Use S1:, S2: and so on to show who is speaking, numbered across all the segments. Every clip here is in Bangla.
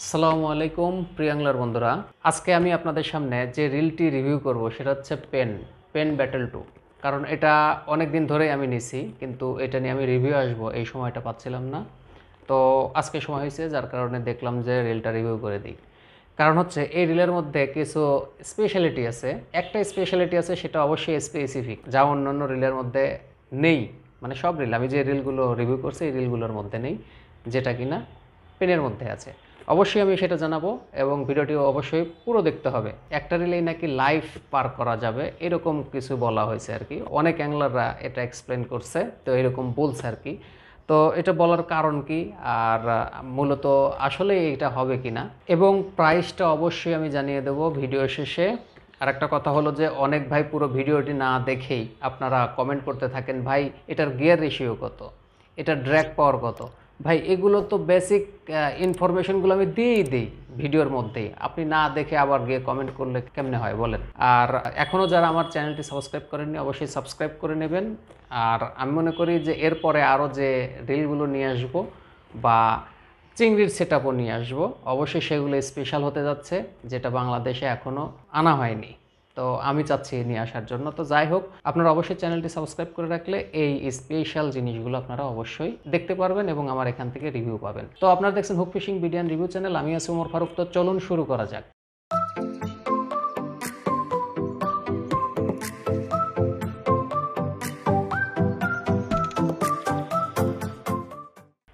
S1: আসসালামু আলাইকুম প্রিয়াংলার বন্ধুরা, আজকে আমি আপনাদের সামনে যে রিলটি রিভিউ করব সেটা হচ্ছে পেন ব্যাটেল 2। কারণ এটা অনেক দিন ধরেই আমি নিছি, কিন্তু এটা নিয়ে আমি রিভিউ আসবো এই সময়টা পাচ্ছিলাম না। তো আজকে সময় হয়েছে, যার কারণে দেখলাম যে রিলটা রিভিউ করে দিই। কারণ হচ্ছে এই রিলের মধ্যে কিছু স্পেশালিটি আছে। একটা স্পেশালিটি আছে, সেটা অবশ্যই স্পেসিফিক, যা অন্যান্য রিলের মধ্যে নেই। মানে সব রিল, আমি যে রিলগুলো রিভিউ করছি এই রিলগুলোর মধ্যে নেই, যেটা কিনা পেনের মধ্যে আছে। অবশ্যই আমি সেটা জানাবো, এবং ভিডিওটিও অবশ্যই পুরো দেখতে হবে। একটা রিলেই নাকি লাইভ পার করা যাবে এরকম কিছু বলা হয়েছে আর কি, অনেক অ্যাংলাররা এটা এক্সপ্লেন করছে, তো এরকম বলছে আর কি। তো এটা বলার কারণ কি, আর মূলত আসলে এটা হবে কিনা, এবং প্রাইসটা অবশ্যই আমি জানিয়ে দেবো ভিডিও শেষে। আর একটা কথা হলো যে অনেক ভাই পুরো ভিডিওটি না দেখেই আপনারা কমেন্ট করতে থাকেন, ভাই এটার গিয়ার রেশিও কত, এটার ড্র্যাগ পাওয়ার কত। ভাই এগুলো তো বেসিক ইনফরমেশনগুলো আমি দিয়েই দিই ভিডিওর মধ্যেই, আপনি না দেখে আবার গিয়ে কমেন্ট করলে কেমনে হয় বলেন। আর এখনও যারা আমার চ্যানেলটি সাবস্ক্রাইব করেননি অবশ্যই সাবস্ক্রাইব করে নেবেন। আর আমি মনে করি যে এরপরে আরও যে রিলগুলো নিয়ে আসবো বা চিংড়ির সেট আপও নিয়ে আসবো, অবশ্যই সেগুলো স্পেশাল হতে যাচ্ছে, যেটা বাংলাদেশে এখনও আনা হয়নি। তো আমি চাচ্ছি নিয়ে আসার জন্য। তো যাই হোক, আপনারা অবশ্যই চ্যানেলটি সাবস্ক্রাইব করে রাখলে এই স্পেশাল জিনিসগুলো আপনারা অবশ্যই দেখতে পারবেন এবং আমার এখান থেকে রিভিউ পাবেন। তো আপনারা দেখছেন hook fishing video review channel, আমি আছি ওমর ফারুক। তো চলুন শুরু করা যাক।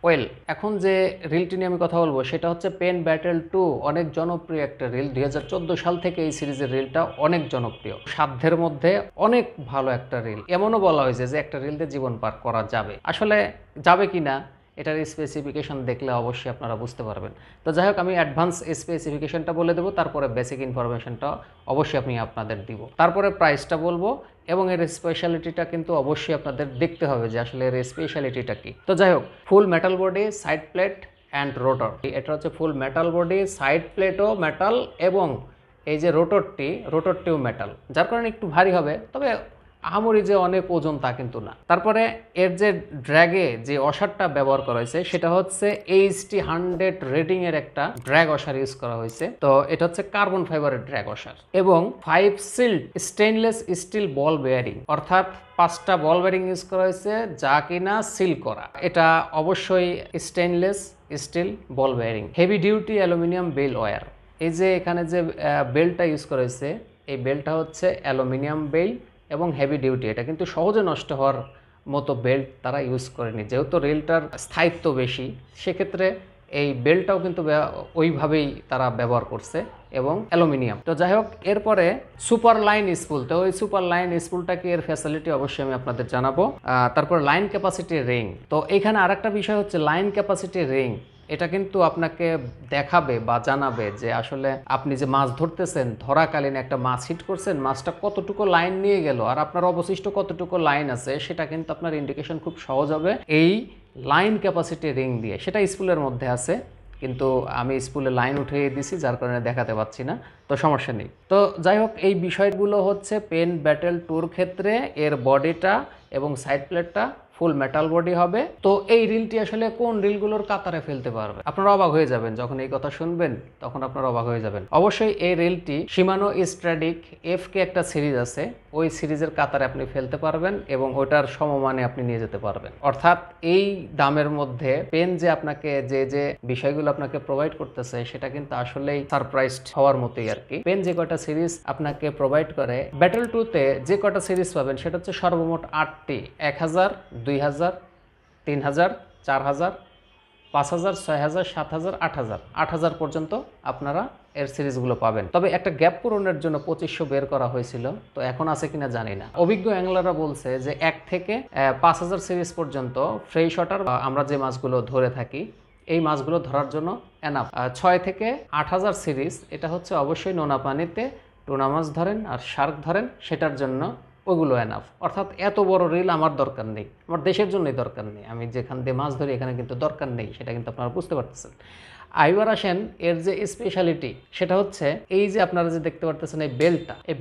S1: ওয়েল, এখন যে রিলটি নিয়ে আমি কথা বলবো সেটা হচ্ছে পেন ব্যাটেল 2। অনেক জনপ্রিয় একটা রিল, 2014 সাল থেকে এই সিরিজের রিলটা অনেক জনপ্রিয়, সাধ্যের মধ্যে অনেক ভালো একটা রিল। এমনও বলা হয়েছে যে একটা রিল দিয়ে জীবন পার করা যাবে, আসলে যাবে কি না এটার স্পেসিফিকেশন দেখলে অবশ্যই আপনারা বুঝতে পারবেন। তো যাই হোক, আমি অ্যাডভান্স স্পেসিফিকেশনটা বলে দেবো, তারপরে বেসিক ইনফরমেশনটা অবশ্যই আমি আপনাদের দিব, তারপরে প্রাইসটা বলবো, এবং এর স্পেশালিটিটা কিন্তু অবশ্যই আপনাদের দেখতে হবে যে আসলে এর স্পেশালিটিটা কি। তো যাই হোক, full metal body, side plate and rotor. এটা হচ্ছে ফুল মেটাল বডি, সাইড প্লেটও মেটাল, এবং এই যে রোটরটিও মেটাল, যার কারণে একটু ভারী হবে, তবে আহামরি যে অনেক ওজন তা কিন্তু না। তারপরে এর যে ড্র্যাগে যে অসারটা ব্যবহার করা হয়েছে সেটা হচ্ছে HT100 রেটিং এর একটা ড্র্যাগ অসার ইউজ করা হয়েছে। তো এটা হচ্ছে কার্বন ফাইবারের ড্র্যাগ অসার, এবং 5 sealed stainless steel ball bearing, অর্থাৎ 5টা বল বেয়ারিং ইউজ করা হয়েছে যা কিনা সিল করা। এটা অবশ্যই stainless steel ball bearing. Heavy duty aluminium bail wire. এই যে এখানে যে বেল্টটা ইউজ করা হয়েছে, এই বেল্টটা হচ্ছে অ্যালুমিনিয়াম বেল এবং হেভি ডিউটি। এটা কিন্তু সহজে নষ্ট হওয়ার মতো বেল্ট তারা ইউজ করেনি, যেহেতু রেলটার স্থায়িত্ব বেশি, সেক্ষেত্রে এই বেল্টটাও কিন্তু ওইভাবেই তারা ব্যবহার করছে, এবং অ্যালুমিনিয়াম। তো যাই হোক, এরপরে সুপার লাইন স্পুল। তো ওই সুপার লাইন স্পুলটা কি, এর ফ্যাসিলিটি অবশ্যই আমি আপনাদের জানাবো। তারপর লাইন ক্যাপাসিটি রিং। তো এখানে আরেকটা বিষয় হচ্ছে লাইন ক্যাপাসিটি রিং, এটা কিন্তু আপনাকে দেখাবে বা জানাবে যে আসলে আপনি যে মাছ ধরতেছেন, ধরাকালীন একটা মাছ হিট করছেন, মাছটা কতটুকু লাইন নিয়ে গেল আর আপনার অবশিষ্ট কতটুকু লাইন আছে, সেটা কিন্তু আপনার ইন্ডিকেশন খুব সহজ হবে এই লাইন ক্যাপাসিটি রিং দিয়ে। সেটা স্পুলের মধ্যে আছে, কিন্তু আমি স্পুলে লাইন উঠিয়ে দিছি, যার কারণে দেখাতে পাচ্ছি না, তো সমস্যা নেই। তো যাই হোক, এই বিষয়গুলো হচ্ছে পেন ব্যাটেল 2-র ক্ষেত্রে এর বডিটা এবং সাইড প্লেটটা ফুল মেটাল বডি হবে। তো এই রিলটি আসলে কোন রিলগুলোর কাতারে ফেলতে পারবে, আপনারা অবাক হয়ে যাবেন যখন এই কথা শুনবেন, তখন আপনারা অবাক হয়ে যাবেন। অবশ্যই এই রিলটি শিমানো স্ট্র্যাডিক FK একটা সিরিজ আছে, ওই সিরিজের কাতারে আপনি ফেলতে পারবেন, এবং ওটার সমমানে আপনি নিয়ে যেতে পারবেন। অর্থাৎ এই দামের মধ্যে পেন যে আপনাকে যে বিষয়গুলো আপনাকে প্রোভাইড করতেছে, সেটা কিন্তু আসলেই সারপ্রাইজড হওয়ার মতোই আর কি। পেন যে কয়টা সিরিজ আপনাকে প্রোভাইড করে, ব্যাটেল 2-তে যে কয়টা সিরিজ পাবেন সেটা হচ্ছে সর্বমোট 8টি, 1000, 2000, 3000, 4000, 5000, 6000, 7000, 8000, 8000 পর্যন্ত আপনারা এর সিরিজগুলো পাবেন। তবে একটা গ্যাপ পূরণের জন্য 2500 বের করা হয়েছিল, তো এখন আছে কিনা জানি না। অভিজ্ঞ অ্যাংলাররা বলছে যে 1 থেকে 5000 সিরিজ পর্যন্ত ফ্রেশ ওয়াটার, আমরা যে মাছগুলো ধরে থাকি এই মাছগুলো ধরার জন্য এনাফ। 6 থেকে 8000 সিরিজ, এটা হচ্ছে অবশ্যই নোনা পানিতে টুনা মাছ ধরেন আর শার্ক ধরেন, সেটার জন্য ওগুলো এনাফ। অর্থাৎ এত বড় রিল আমার দরকার নেই, আমার দেশের জন্যই দরকার নেই, আমি যেখান দিয়ে মাছ ধরি এখানে কিন্তু দরকার নেই, সেটা কিন্তু আপনারা বুঝতে পারতেছেন। এবার আসেন এর যে স্পেশালিটি সেটা হচ্ছে এই যে আপনারা যে দেখতে পারতেছেন এই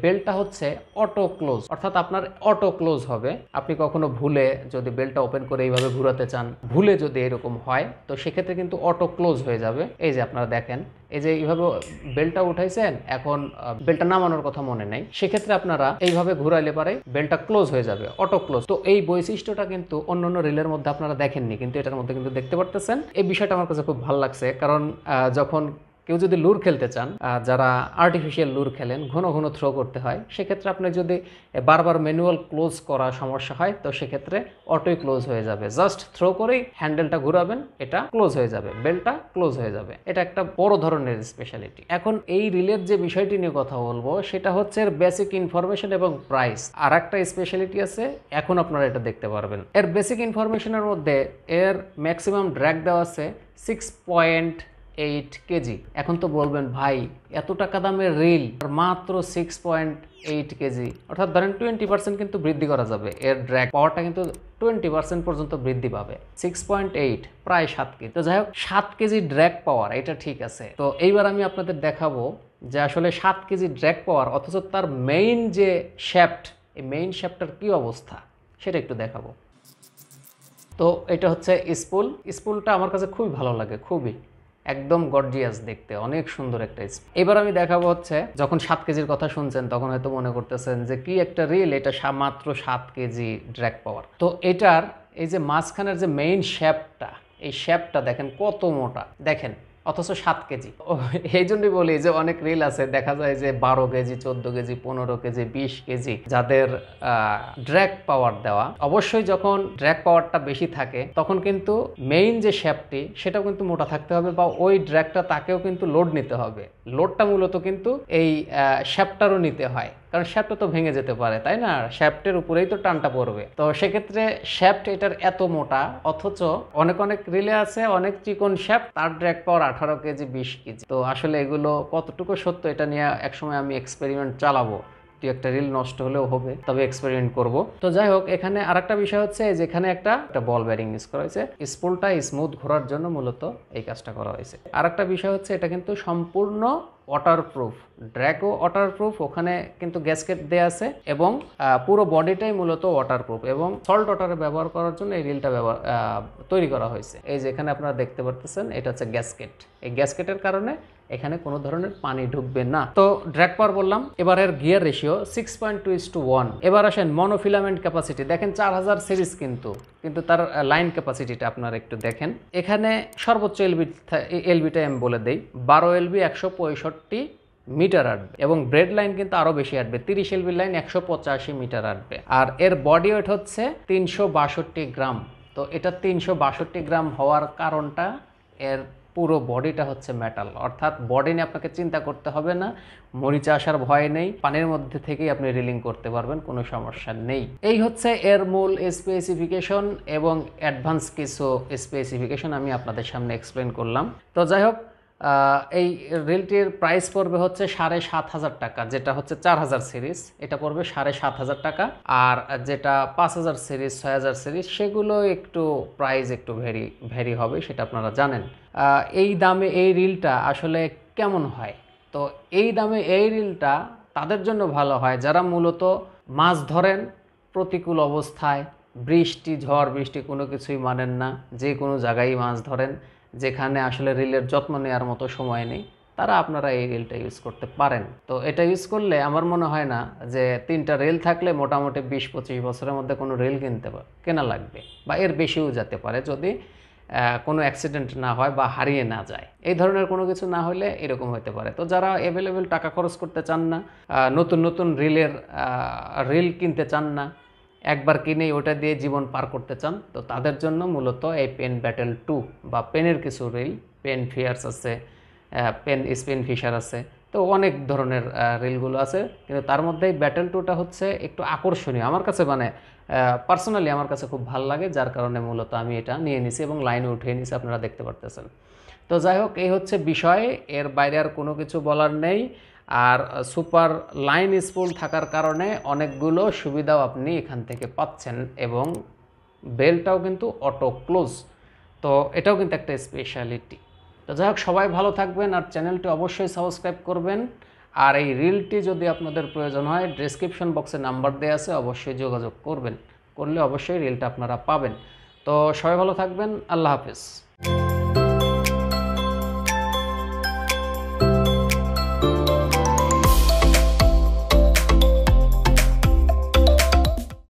S1: বেল্টটা হচ্ছে অটো ক্লোজ, অর্থাৎ আপনার অটো ক্লোজ হবে। আপনি কখনো ভুলে যদি বেল্টটা ওপেন করে এইভাবে ঘুরাতে চান, ভুলে যদি এরকম হয় তো সেক্ষেত্রে কিন্তু অটো ক্লোজ হয়ে যাবে। এই যে আপনারা দেখেন এই যে এইভাবে বেল্টটা উঠাইছেন, এখন বেল্টটা নামানোর কথা মনে নেই, সেক্ষেত্রে আপনারা এইভাবে ঘুরাইলে পারে বেল্টটা ক্লোজ হয়ে যাবে, অটো ক্লোজ। তো এই বৈশিষ্ট্যটা কিন্তু অন্যান্য রিলের মধ্যে আপনারা দেখেননি, কিন্তু এটার মধ্যে কিন্তু দেখতে পারতেছেন। এই বিষয়টা আমার কাছে খুব ভালো লাগছে, কারণ যখন কেউ যদি লুর খেলতে চান, যারা আর্টিফিশিয়াল লুর খেলেন, ঘন ঘন থ্রো করতে হয়, সেক্ষেত্রে আপনি যদি বারবার ম্যানুয়াল ক্লোজ করা সমস্যা হয় তো সেক্ষেত্রে অটোই ক্লোজ হয়ে যাবে। জাস্ট থ্রো করেই হ্যান্ডেলটা ঘুরাবেন, এটা ক্লোজ হয়ে যাবে, বেল্টটা ক্লোজ হয়ে যাবে। এটা একটা বড় ধরনের স্পেশালিটি। এখন এই রিলের যে বিষয়টি নিয়ে কথা বলবো সেটা হচ্ছে এর বেসিক ইনফরমেশন এবং প্রাইস। আর একটা স্পেশালিটি আছে, এখন আপনারা এটা দেখতে পারবেন। এর বেসিক ইনফরমেশনের মধ্যে এর ম্যাক্সিমাম ড্র্যাগ দেওয়া আছে 6.8 কেজি। এখন তো বলবেন ভাই এত টাকা দামের রিল মাত্র 6.8 কেজি, অর্থাৎ ধরেন 20% কিন্তু বৃদ্ধি করা যাবে, এর ড্র্যাগ পাওয়ারটা কিন্তু 20% পর্যন্ত বৃদ্ধি পাবে। 6.8 প্রায় 7 কেজি। তো যাই হোক 7 কেজি ড্র্যাগ পাওয়ার এটা ঠিক আছে। তো এইবার আমি আপনাদের দেখাবো যে আসলে 7 কেজি ড্র্যাগ পাওয়ার অথচ তার মেইন যে শ্যাফট, এই মেইন শ্যাফটটার কি অবস্থা সেটা একটু দেখাবো। তো এটা হচ্ছে স্পুলটা আমার কাছে খুবই ভালো লাগে, খুবই একদম গর্জিয়াস দেখতে, অনেক সুন্দর একটা স্পুল। এবার আমি দেখাবো হচ্ছে যখন 7 কেজির কথা শুনছেন তখন হয়তো মনে করতেছেন যে কি একটা রিল, এটা মাত্র 7 কেজি ড্র্যাগ পাওয়ার। তো এটার এই যে মাঝখানের যে মেইন শ্যাফটটা, এই শ্যাফটটা দেখেন কত মোটা, দেখেন, অথচ 7 কেজি। এই জন্যই বলি যে অনেক রিল আছে দেখা যায় যে 12 কেজি, 14 কেজি, 15 কেজি, 20 কেজি যাদের ড্র্যাগ পাওয়ার দেওয়া। অবশ্যই যখন ড্র্যাগ পাওয়ারটা বেশি থাকে তখন কিন্তু মেইন যে শ্যাফটটি সেটাও কিন্তু মোটা থাকতে হবে, বা ওই ড্র্যাগটা তাকেও কিন্তু লোড নিতে হবে। লোডটা মূলত কিন্তু এই শ্যাফটটারও নিতে হয়, কারণ শ্যাফটটা তো ভেঙে যেতে পারে, তাই না? শ্যাফটের উপরেই তো টানটা পড়বে। তো সেক্ষেত্রে শ্যাফট এটার এত মোটা, অথচ অনেক রিলে আছে অনেক চিকন শ্যাফট, তার ড্র্যাগ পাওয়ার 18 কেজি, 20 কেজি। তো আসলে এগুলো কতটুকু সত্য এটা নিয়ে একসময় আমি এক্সপেরিমেন্ট চালাবো, একটা রিল নষ্ট হলেও হবে, তবে এক্সপেরিমেন্ট করব। তো যাই হোক, এখানে আরেকটা বিষয় হচ্ছে যেখানে একটা বল বেয়ারিং ইউজ করা হয়েছে, স্পুলটা স্মুথ ঘোরার জন্য মূলত এই কাজটা করা হয়েছে। আরেকটা বিষয় হচ্ছে এটা কিন্তু সম্পূর্ণ ওয়াটারপ্রুফ, ড্র্যাগও ওয়াটারপ্রুফ, ওখানে কিন্তু গ্যাসকেট দেয়া আছে এবং পুরো বডিটাই মূলত ওয়াটারপ্রুফ এবং সল্ট ওয়াটারে ব্যবহার করার জন্য এই রিলটা তৈরি করা হয়েছে। এই যে এখানে আপনারা দেখতে পারতেছেন এটা হচ্ছে গ্যাসকেট, এই গ্যাসকেটের কারণে এখানে কোনো ধরনের পানি ঢুকবে না। তো ড্র্যাগ পাওয়ার বললাম, এবার এর গিয়ার রেশিও 6.2:1। এবার আসেন মনোফিলামেন্ট ক্যাপাসিটি, দেখেন 4000 সিরিজ কিন্তু তার লাইন ক্যাপাসিটিটা আপনারা একটু দেখেন। এখানে সর্বোচ্চ এলবিটা আমি বলে দেই, 12 এলবি 165 মিটার আটবে এবং ব্রেড লাইন কিন্তু আরো বেশি আটবে, 30 এলবি লাইন 185 মিটার আটবে। আর এর বডি ওয়েট হচ্ছে 362 গ্রাম। তো এটা 362 গ্রাম হওয়ার কারণটা, এর পুরো বডিটা হচ্ছে মেটাল, অর্থাৎ বডি নিয়ে আপনাকে চিন্তা করতে হবে না, মরিচা আসার ভয় নেই, পানির মধ্যে থেকেই আপনি রিলিং করতে পারবেন, কোনো সমস্যা নেই। এই হচ্ছে এর মূল স্পেসিফিকেশন এবং অ্যাডভান্স কিছু স্পেসিফিকেশন আমি আপনাদের সামনে এক্সপ্লেন করলাম। তো যাই হোক, এই রিলটির প্রাইস পড়বে হচ্ছে 7500 টাকা, যেটা হচ্ছে 4000 সিরিজ, এটা পড়বে 7500 টাকা। আর যেটা 5000 সিরিজ, 6000 সিরিজ, সেগুলো একটু প্রাইস একটু ভেরি হবে, সেটা আপনারা জানেন। এই দামে এই রিলটা আসলে কেমন হয়? তো এই দামে এই রিলটা তাদের জন্য ভালো হয় যারা মূলত মাছ ধরেন প্রতিকূল অবস্থায়, বৃষ্টি, ঝড় বৃষ্টি কোনো কিছুই মানেন না, যে কোনো জায়গায় মাছ ধরেন, যেখানে আসলে রিলের যত্ন নেওয়ার মতো সময় নেই, তারা আপনারা এই রিলটা ইউজ করতে পারেন। তো এটা ইউজ করলে আমার মনে হয় না যে 3টা রিল থাকলে মোটামুটি 20-25 বছরের মধ্যে কোনো রিল কেনা লাগবে, বা এর বেশিও যেতে পারে যদি কোনো অ্যাক্সিডেন্ট না হয় বা হারিয়ে না যায়, এই ধরনের কোনো কিছু না হলে এরকম হতে পারে। তো যারা অ্যাভেলেবেল টাকা খরচ করতে চান না, নতুন রিল কিনতে চান না, একবার কিনেই ওটা দিয়ে জীবন পার করতে চান, তো তাদের জন্য মূলত এই পেন ব্যাটেল 2 বা পেনের কিছু রিল, পেন ফিয়ার্স আছে, পেন স্পিন ফিশার আছে, তো অনেক ধরনের রিলগুলো আছে, কিন্তু তার মধ্যে ব্যাটেল 2টা হচ্ছে একটু আকর্ষণীয় আমার কাছে, মানে পার্সোনালি আমার কাছে খুব ভালো লাগে, যার কারণে মূলত আমি এটা নিয়ে নিছি এবং লাইনে উঠিয়ে নিছি, আপনারা দেখতে পারতেছেন। তো যাই হোক, এই হচ্ছে বিষয়, এর বাইরে আর কোনো কিছু বলার নেই। আর সুপার লাইন স্পুল থাকার কারণে অনেকগুলো সুবিধাও আপনি এখান থেকে পাচ্ছেন এবং বেলটাও কিন্তু অটো ক্লোজ, তো এটাও কিন্তু একটা স্পেশালিটি। তো যাই হোক, সবাই ভালো থাকবেন আর চ্যানেলটি অবশ্যই সাবস্ক্রাইব করবেন। আর এই রিলটি যদি আপনাদের প্রয়োজন হয়, ডেসক্রিপশন বক্সে নাম্বার দেওয়া আছে, অবশ্যই যোগাযোগ করবেন, করলে অবশ্যই রিলটা আপনারা পাবেন। তো সবাই ভালো থাকবেন, আল্লাহ হাফেজ।